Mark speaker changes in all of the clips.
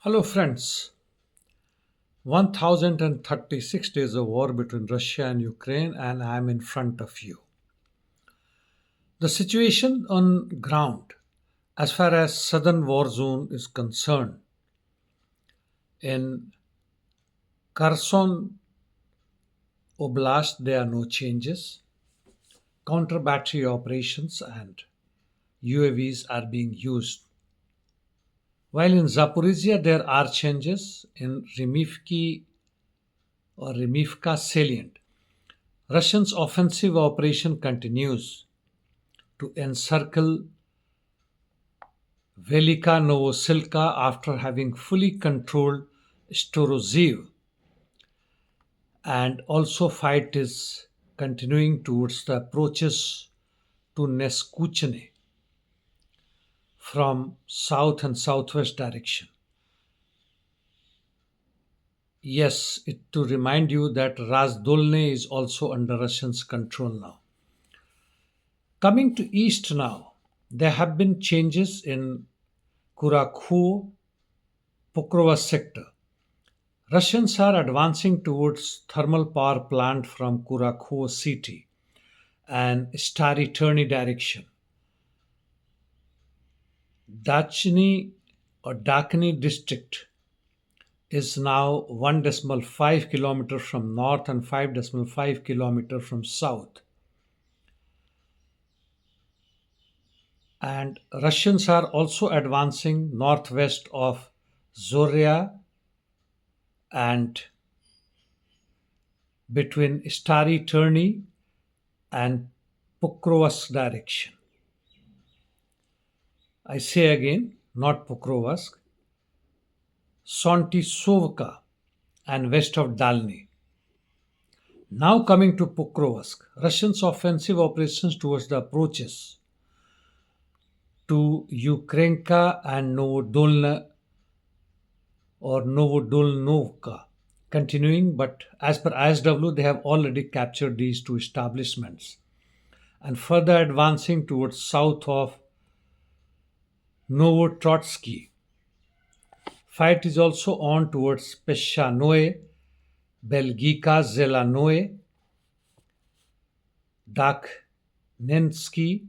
Speaker 1: Hello, friends. 1036 days of war between Russia and Ukraine, and I am in front of you. The situation on ground, as far as southern war zone is concerned, in Kherson Oblast, there are no changes. Counter battery operations and UAVs are being used. While in Zaporizhia, there are changes in Remivka salient. Russians' offensive operation continues to encircle Velika Novosilka after having fully controlled Storoziv, and also fight is continuing towards the approaches to Neskuchene from south and southwest direction. Yes, to remind you that Razdolne is also under Russians' control now. Coming to east now, there have been changes in Kurakhu Pokrova sector. Russians are advancing towards thermal power plant from Kurakho city and Stary Turny direction. Dachny or Dakhni district is now 1.5 kilometer from north and 5.5 kilometer from south. And Russians are also advancing northwest of Zoria and between Stary Turny and Pokrovsk direction. I say again, not Pokrovsk, Sontisovka and west of Dalny. Now coming to Pokrovsk, Russians' offensive operations towards the approaches to Ukrenka and Novodolna or Novodolnovka continuing, but as per ISW, they have already captured these two establishments and further advancing towards south of Novotrotsky. Fight is also on towards Peshanoe, Belgika Zelanoe, Dakhnensky,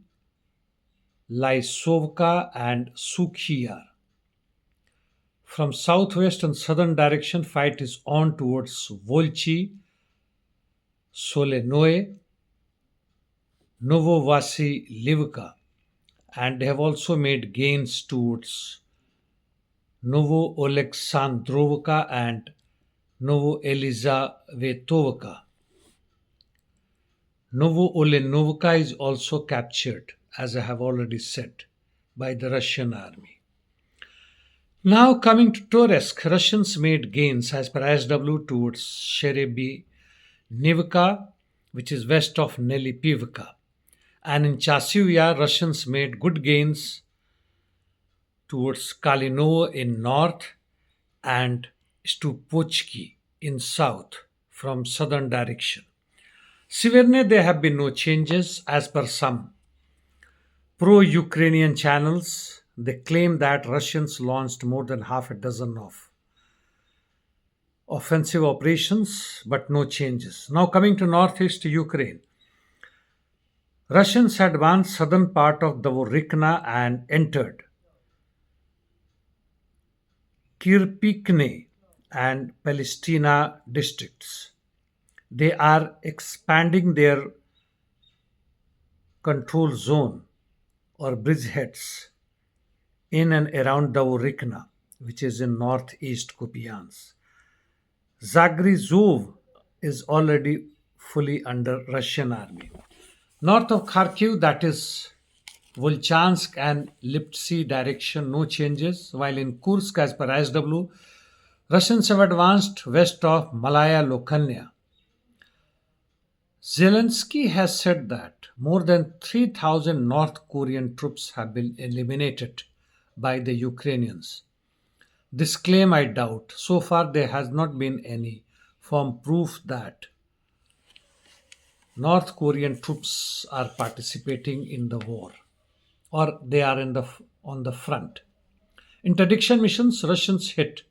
Speaker 1: Lysovka, and Sukhiyar. From southwest and southern direction, fight is on towards Volchi, Solenoe, Novovasilivka, and they have also made gains towards Novo-Oleksandrovka and Novo-Elizavetovka. Novo-Olenovka is also captured, as I have already said, by the Russian army. Now coming to Toretsk, Russians made gains as per ISW towards Sherebinivka, which is west of Nelipivka. And in Chasiv, Russians made good gains towards Kalinovo in north and Stupochki in south from southern direction. Severne, there have been no changes as per some pro-Ukrainian channels. They claim that Russians launched more than half a dozen of offensive operations, but no changes. Now coming to northeast Ukraine, Russians advanced southern part of the Vorikna and entered Kirpikne and Palestina districts. They are expanding their control zone or bridgeheads in and around Davorikna, which is in northeast Kupyansk. Zagrizhov is already fully under Russian army. North of Kharkiv, that is Volchansk and Liptsy direction, no changes, while in Kursk, as per ISW, Russians have advanced west of Malaya Lokhanya. Zelensky has said that more than 3,000 North Korean troops have been eliminated by the Ukrainians. This claim I doubt. So far, there has not been any firm proof that North Korean troops are participating in the war or they are on the front. Interdiction missions, Russians hit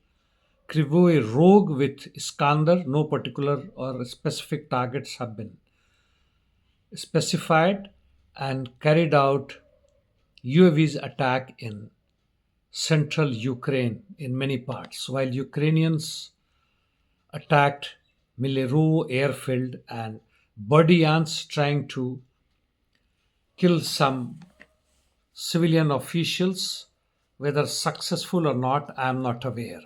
Speaker 1: Krivoy Rogue with Iskander. No particular or specific targets have been specified, and carried out UAVs attack in central Ukraine in many parts, while Ukrainians attacked Milerovo airfield and Berdyansk, trying to kill some civilian officials. Whether successful or not, I am not aware.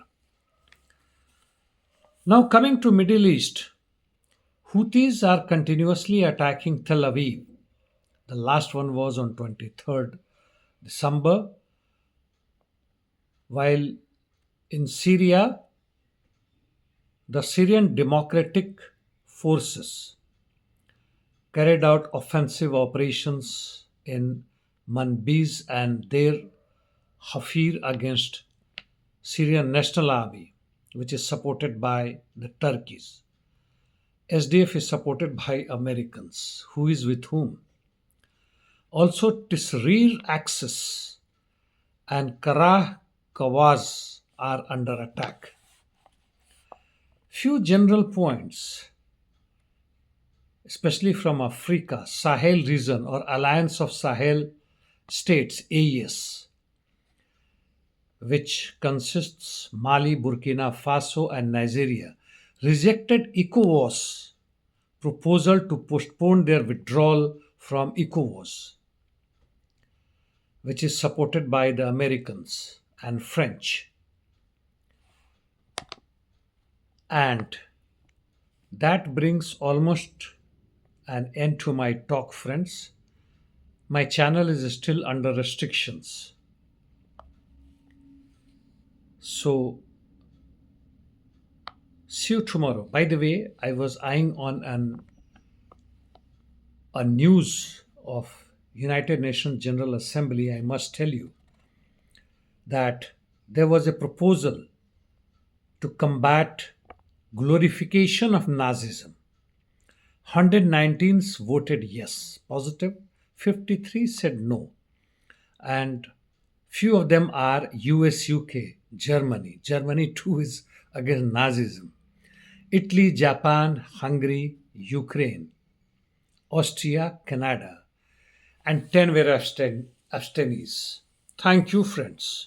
Speaker 1: Now coming to Middle East, Houthis are continuously attacking Tel Aviv. The last one was on 23rd December, while in Syria, the Syrian Democratic Forces carried out offensive operations in Manbij and Deir Hafir against Syrian National Army, which is supported by the Turkeys. SDF is supported by Americans. Who is with whom? Also, Tisrir Axis and Karah Kawaz are under attack. Few general points, especially from Africa, Sahel region or Alliance of Sahel States, AES, which consists Mali, Burkina Faso, and Nigeria, rejected ECOWAS proposal to postpone their withdrawal from ECOWAS, which is supported by the Americans and French. And that brings almost an end to my talk, friends. My channel is still under restrictions. So, see you tomorrow. By the way, I was eyeing on a news of United Nations General Assembly. I must tell you that there was a proposal to combat glorification of Nazism. 119 voted yes, positive, 53 said no, and few of them are US, UK, Germany. Germany too is against Nazism. Italy, Japan, Hungary, Ukraine, Austria, Canada, and 10 were abstainees. Thank you, friends.